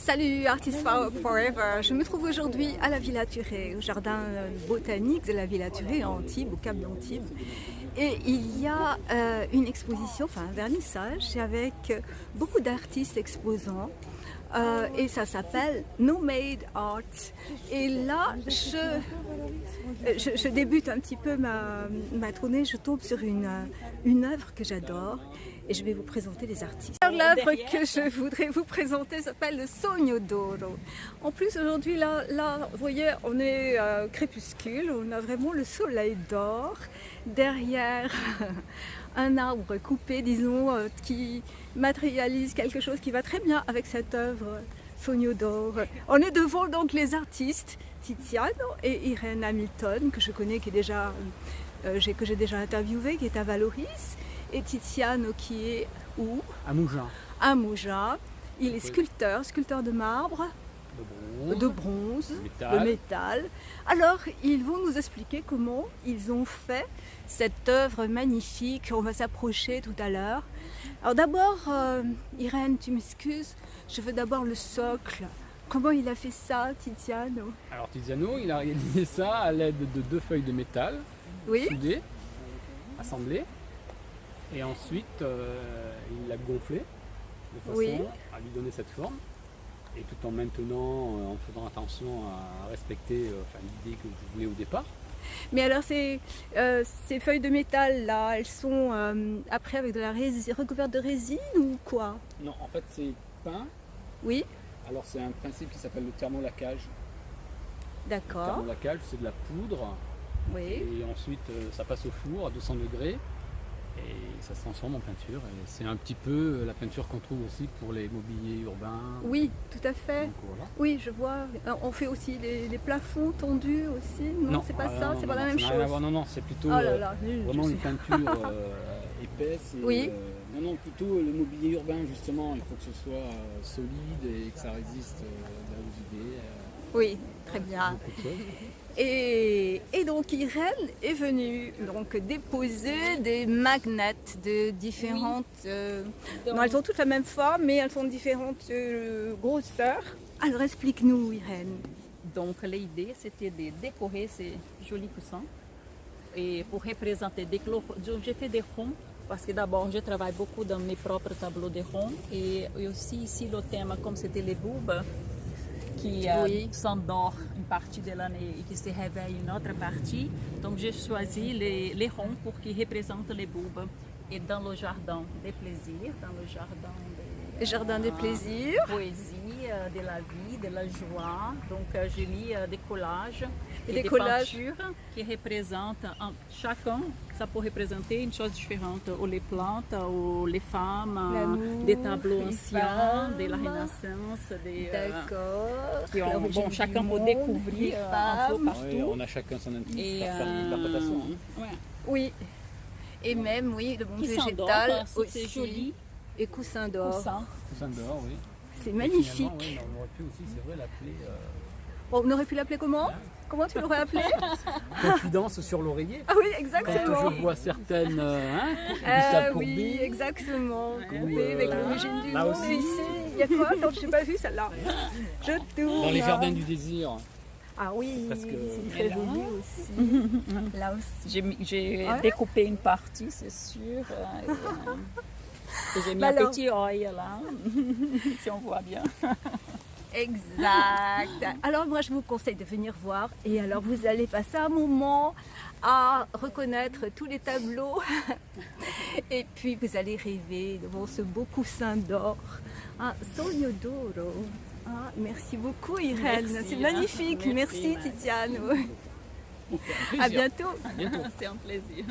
Salut Artist Forever, je me trouve aujourd'hui à la Villa Turé, au jardin botanique de la Villa Turé à Antibes, au Cap d'Antibes. Et il y a une exposition, enfin un vernissage avec beaucoup d'artistes exposants. Et ça s'appelle No Made Art. Et là, je débute un petit peu ma tournée, je tombe sur une œuvre que j'adore et je vais vous présenter les artistes. L'œuvre que je voudrais vous présenter s'appelle le Sogno d'Oro. En plus aujourd'hui, là, vous voyez, on est crépuscule, on a vraiment le soleil d'or derrière un arbre coupé, disons, qui matérialise quelque chose qui va très bien avec cette œuvre Sogno d'Oro. On est devant donc les artistes Tiziano et Irene Hamilton, que je connais, que j'ai déjà interviewé, qui est à Valoris, et Tiziano qui est où? À Mougins. À Mougins. Il est sculpteur de marbre, de bronze, de métal. Alors, ils vont nous expliquer comment ils ont fait cette œuvre magnifique. On va s'approcher tout à l'heure. Alors d'abord, Irène, tu m'excuses, je veux d'abord le socle. Comment il a fait ça, Tiziano? Alors Tiziano, il a réalisé ça à l'aide de 2 feuilles de métal soudées, assemblées. Et ensuite, il l'a gonflé de façon à lui donner cette forme. Et tout en maintenant, en faisant attention à respecter l'idée que je voulais au départ. Mais alors ces feuilles de métal là, elles sont après avec de la résine, recouvertes de résine ou quoi? Non, en fait c'est peint. Oui. Alors c'est un principe qui s'appelle le thermolacage. D'accord. Le thermolacage, c'est de la poudre. Oui. Et ensuite ça passe au four à 200 degrés. Et ça se transforme en peinture. Et c'est un petit peu la peinture qu'on trouve aussi pour les mobiliers urbains. Oui, tout à fait. Donc, voilà. Oui, je vois. On fait aussi des plafonds tendus aussi. Non, c'est pas ça, c'est pas la même chose. Non, c'est plutôt vraiment une peinture épaisse. Et, non, plutôt le mobilier urbain justement. Il faut que ce soit solide et que ça résiste aux idées. Oui, très bien. Et donc Irène est venue donc déposer des magnets de différentes... non, elles ont toutes la même forme, mais elles sont de différentes grosseurs. Alors explique-nous, Irène. Donc l'idée c'était de décorer ces jolis coussins. Et pour représenter j'ai fait des ronds, parce que d'abord je travaille beaucoup dans mes propres tableaux de ronds. Et aussi ici le thème, comme c'était les boubes, qui s'endort une partie de l'année et qui se réveille une autre partie. Donc j'ai choisi les ronds pour qu'ils représentent les boubes. Et dans le jardin des plaisirs, dans le jardin des plaisirs, poésie, de la vie, de la joie. Donc j'ai mis des collages et des peintures qui représentent chacun, ça peut représenter une chose différente, ou les plantes, ou les femmes, des tableaux anciens, de la Renaissance, D'accord. Chacun peut découvrir un peu partout. Oui, on a chacun son interprétation. Oui, et même le monde végétal aussi. C'est joli. Et coussin d'or. Coussin d'or, oui. C'est magnifique. On aurait pu aussi, c'est vrai, l'appeler... On aurait pu l'appeler comment? Comment tu l'aurais appelé? Confidence sur l'oreiller. Ah oui, exactement. Quand je vois certaines... Gustave Courbet. Oui, exactement. Courbet avec l'origine du là monde. aussi. Ici, il y a quoi? Attends, je n'ai pas vu celle-là. Je tourne. Dans les jardins du désir. Ah oui, parce que c'est très joli aussi. Là aussi. J'ai découpé une partie, c'est sûr. Et j'ai mis un petit œil là, si on voit bien. Exact. Alors moi je vous conseille de venir voir et alors vous allez passer un moment à reconnaître tous les tableaux et puis vous allez rêver devant ce beau coussin d'or. Sogno d'Oro. Merci beaucoup Irène, c'est magnifique. Merci Tiziano. À bientôt. C'est un plaisir.